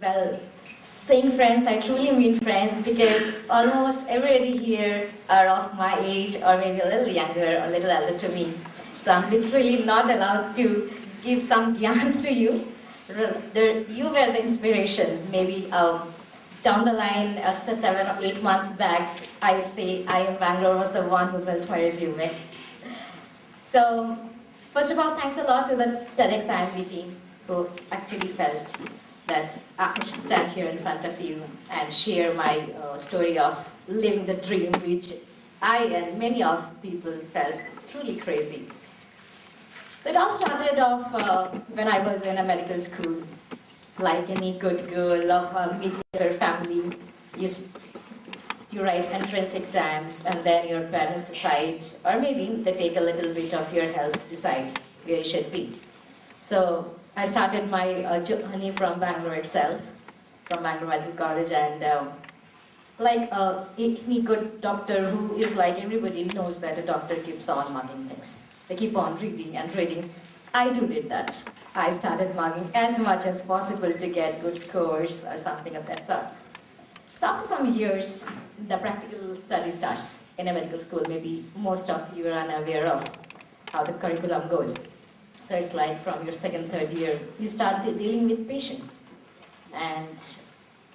Well, saying friends, I truly mean friends because almost everybody here are of my age or maybe a little younger or a little elder to me. So I'm literally not allowed to give some gyans to you. You were the inspiration. Maybe down the line, 7 or 8 months back, I would say I am Bangalore was the one who built my resume. So, first of all, thanks a lot to the TEDxIIMB team who actually felt that I should stand here in front of you and share my story of living the dream, which I and many of people felt truly crazy. So it all started off when I was in a medical school. Like any good girl of a mediocre family, you write entrance exams and then your parents decide, or maybe they take a little bit of your help to decide where you should be. So I started my journey from Bangalore itself, from Bangalore Medical College, and like any good doctor who is like everybody knows that a doctor keeps on mugging things. They keep on reading and reading. I too did that. I started mugging as much as possible to get good scores or something of that sort. So after some years, the practical study starts in a medical school. Maybe most of you are unaware of how the curriculum goes. So it's like from your second, third year, you start dealing with patients. And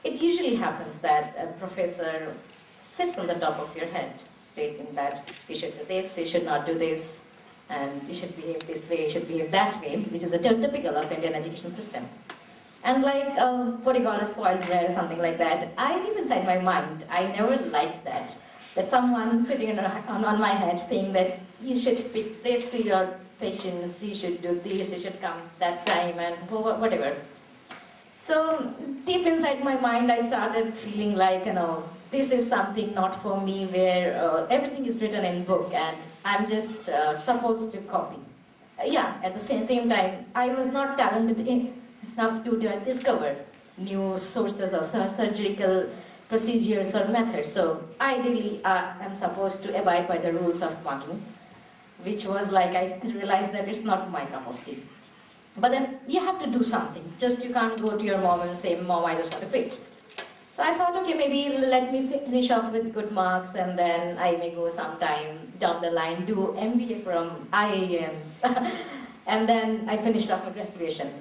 it usually happens that a professor sits on the top of your head, stating that you should do this, you should not do this, and you should behave this way, you should behave that way, which is a typical of Indian education system. And like, what do you call a spoiled brat or something like that, I deep inside my mind, I never liked that. That someone sitting on my head saying that you should speak this to your patients, you should do this, you should come that time, and whatever. So deep inside my mind, I started feeling like, this is something not for me, where everything is written in book and I'm just supposed to copy. Yeah, at the same time, I was not talented enough to discover new sources of surgical procedures or methods. So ideally, I'm supposed to abide by the rules of mugging, which was like, I realized that it's not my cup of tea. But then you have to do something. Just you can't go to your mom and say, Mom, I just want to quit. So I thought, okay, maybe let me finish off with good marks and then I may go sometime down the line, do MBA from IIMs. And then I finished off my graduation.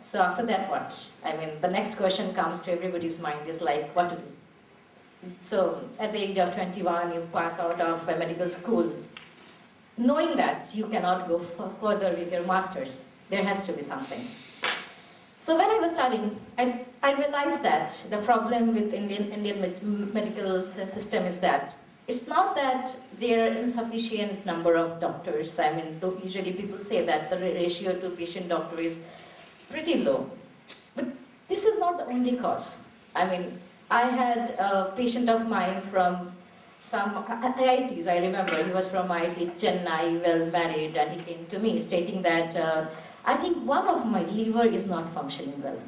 So after that, what? I mean, the next question comes to everybody's mind is like, what to do? So at the age of 21, you pass out of a medical school, knowing that you cannot go further with your master's. There has to be something. So when I was studying, I realized that the problem with Indian medical system is that it's not that there are insufficient number of doctors. I mean, though usually people say that the ratio to patient-doctor is pretty low. But this is not the only cause. I mean, I had a patient of mine from some IITs, I remember. He was from IIT Chennai, well married, and he came to me stating that I think one of my liver is not functioning well.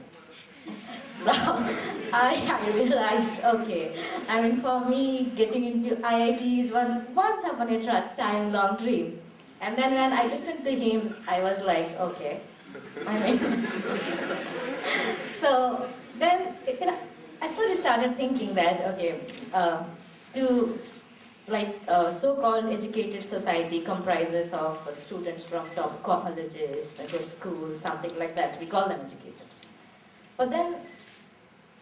Now, I realized, okay, I mean, for me, getting into IIT is once upon a time long dream. And then when I listened to him, I was like, okay. I mean, so then I slowly started thinking that, okay, so-called educated society comprises of students from top colleges, good schools, something like that. We call them educated. But then,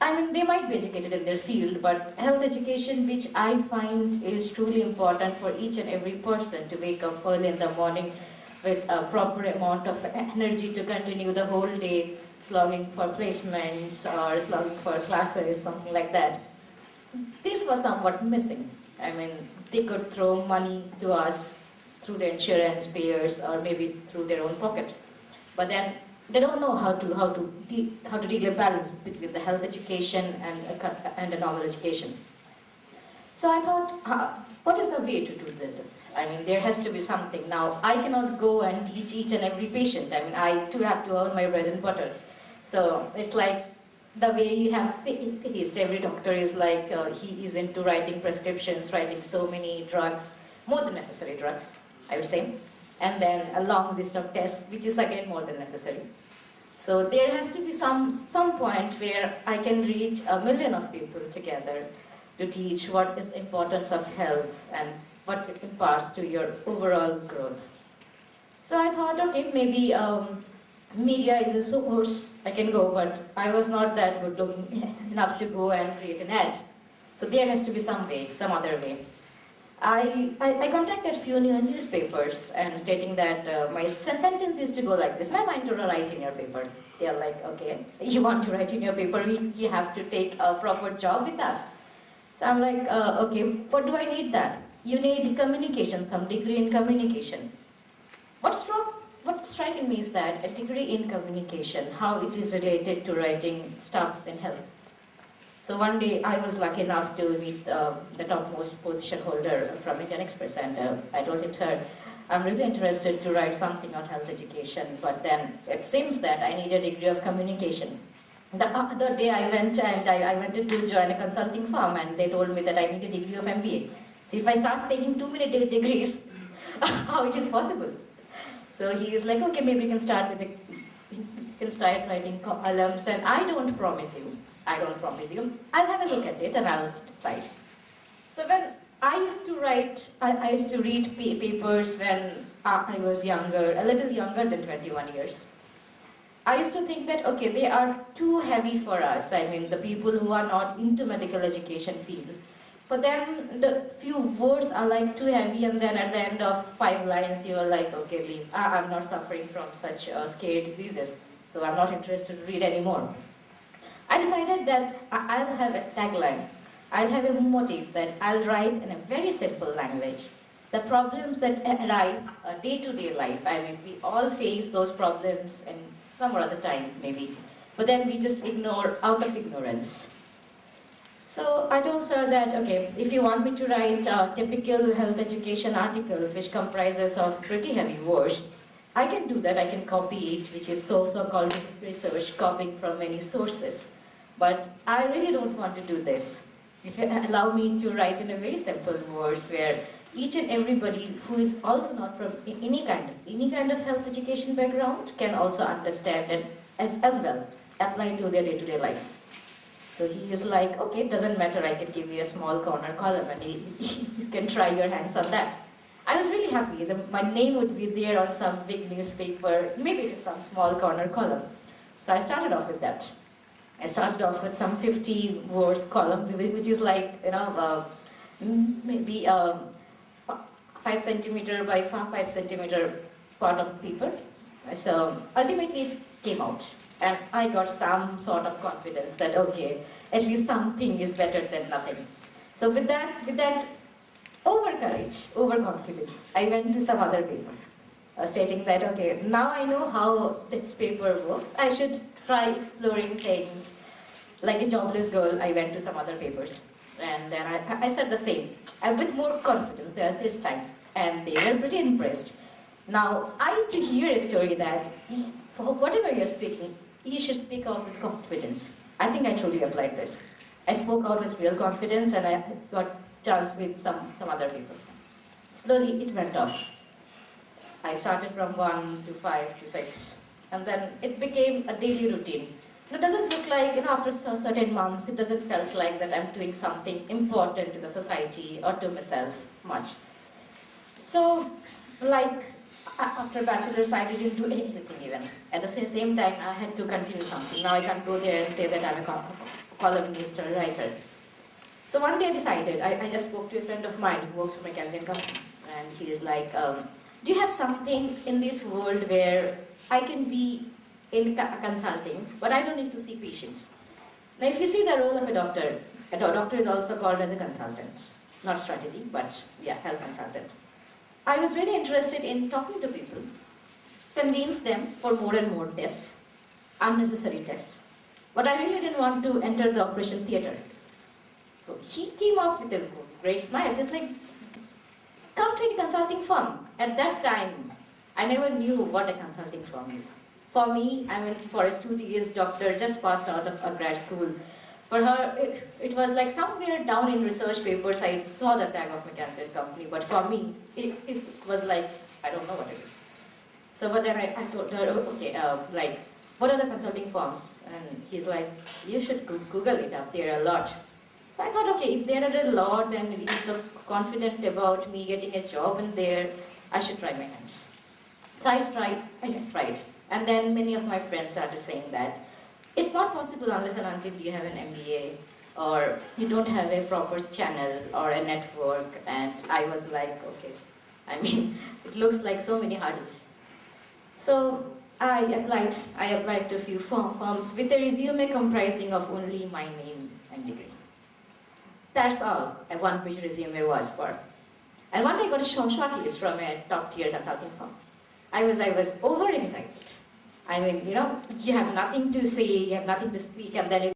I mean, they might be educated in their field, but health education, which I find is truly important for each and every person to wake up early in the morning with a proper amount of energy to continue the whole day, slogging for placements or slogging for classes, something like that. This was somewhat missing. I mean, they could throw money to us through the insurance payers or maybe through their own pocket. But then they don't know how to really balance between the health education and a normal education. So I thought, what is the way to do this? I mean, there has to be something. Now, I cannot go and teach each and every patient. I mean, I too have to earn my bread and butter. So it's like the way you have faced, every doctor is like, he is into writing prescriptions, writing so many drugs, more than necessary drugs, I would say. And then a long list of tests, which is again more than necessary. So there has to be some point where I can reach 1 million of people together to teach what is the importance of health and what it imparts to your overall growth. So I thought, okay, maybe media is a source I can go, but I was not that good looking enough to go and create an ad. So there has to be some way, some other way. I contacted a few newspapers and stating that my sentence used to go like this: "Ma'am, I want to write in your paper." They are like, "Okay, you want to write in your paper? You have to take a proper job with us." So I'm like, "Okay, what do I need that?" "You need communication, some degree in communication." What striking me is that a degree in communication, how it is related to writing stuffs in health. So one day I was lucky enough to meet the topmost position holder from Indian Express, and I told him, "Sir, I'm really interested to write something on health education, but then it seems that I need a degree of communication." The other day I went and I wanted to join a consulting firm, and they told me that I need a degree of MBA. So if I start taking too many degrees, how it is possible? So he is like, "Okay, maybe you can start start writing columns, and I don't promise you. I'll have a look at it and I'll decide." So when I used to write, I used to read papers when I was younger, a little younger than 21 years. I used to think that, okay, they are too heavy for us. I mean, the people who are not into medical education field. For them, the few words are like too heavy, and then at the end of 5 lines, you are like, "Okay, leave. I'm not suffering from such scare diseases, so I'm not interested to read anymore." I decided that I'll have a tagline. I'll have a motive that I'll write in a very simple language. The problems that arise day-to-day life. I mean, we all face those problems in some or other time, maybe. But then we just ignore out of ignorance. So I told sir that, okay, if you want me to write typical health education articles which comprises of pretty heavy words, I can do that. I can copy it, which is so-called research, copying from many sources. But I really don't want to do this. If you allow me to write in a very simple words where each and everybody who is also not from any kind of health education background can also understand and as well apply to their day-to-day life. So he is like, "Okay, it doesn't matter, I can give you a small corner column and you can try your hands on that." I was really happy. My name would be there on some big newspaper, maybe it is some small corner column. So I started off with that. I started off with some 50 words column, which is like, maybe 5 centimeter by 5 centimeter part of paper. So ultimately it came out. And I got some sort of confidence that, okay, at least something is better than nothing. So with that overcourage, overconfidence, I went to some other paper, stating that, okay, now I know how this paper works, I should try exploring things. Like a jobless girl, I went to some other papers. And then I said the same, with more confidence there this time. And they were pretty impressed. Now, I used to hear a story that for whatever you're speaking, you should speak out with confidence. I think I truly applied this. I spoke out with real confidence, and I got chance with some other people. Slowly, it went off. I started from 1 to 5 to 6, and then it became a daily routine. It doesn't look like, after certain months, it doesn't felt like that I'm doing something important to the society or to myself much. So, like, after bachelor's, I didn't do anything even. At the same time, I had to continue something. Now I can't go there and say that I'm a columnist or writer. So one day I decided, I just spoke to a friend of mine who works for McKinsey & Company, and he is like, "Do you have something in this world where I can be in consulting, but I don't need to see patients?" Now if you see the role of a doctor is also called as a consultant. Not strategy, but yeah, health consultant. I was really interested in talking to people, convince them for more and more tests, unnecessary tests. But I really didn't want to enter the operation theatre. So he came up with a great smile. He's like, "Come to a consulting firm." At that time, I never knew what a consulting firm is. For me, I mean, for a studious doctor just passed out of a grad school, for her, it was like somewhere down in research papers, I saw the tag of McKinsey & Company, but for me, it was like, I don't know what it is. So, but then I told her, okay, like, what are the consulting firms? And he's like, you should Google it up, there are a lot. So I thought, okay, if there are a lot and he's so confident about me getting a job in there, I should try my hands. So I tried. And then many of my friends started saying that it's not possible unless and until you have an MBA or you don't have a proper channel or a network. And I was like, okay, I mean, it looks like so many hurdles. So I applied to a few firms with a resume comprising of only my name and degree. That's all a one-page resume was for. And one day I got a shortlist from a top-tier consulting firm. I was overexcited. I mean, you have nothing to say, you have nothing to speak, and then you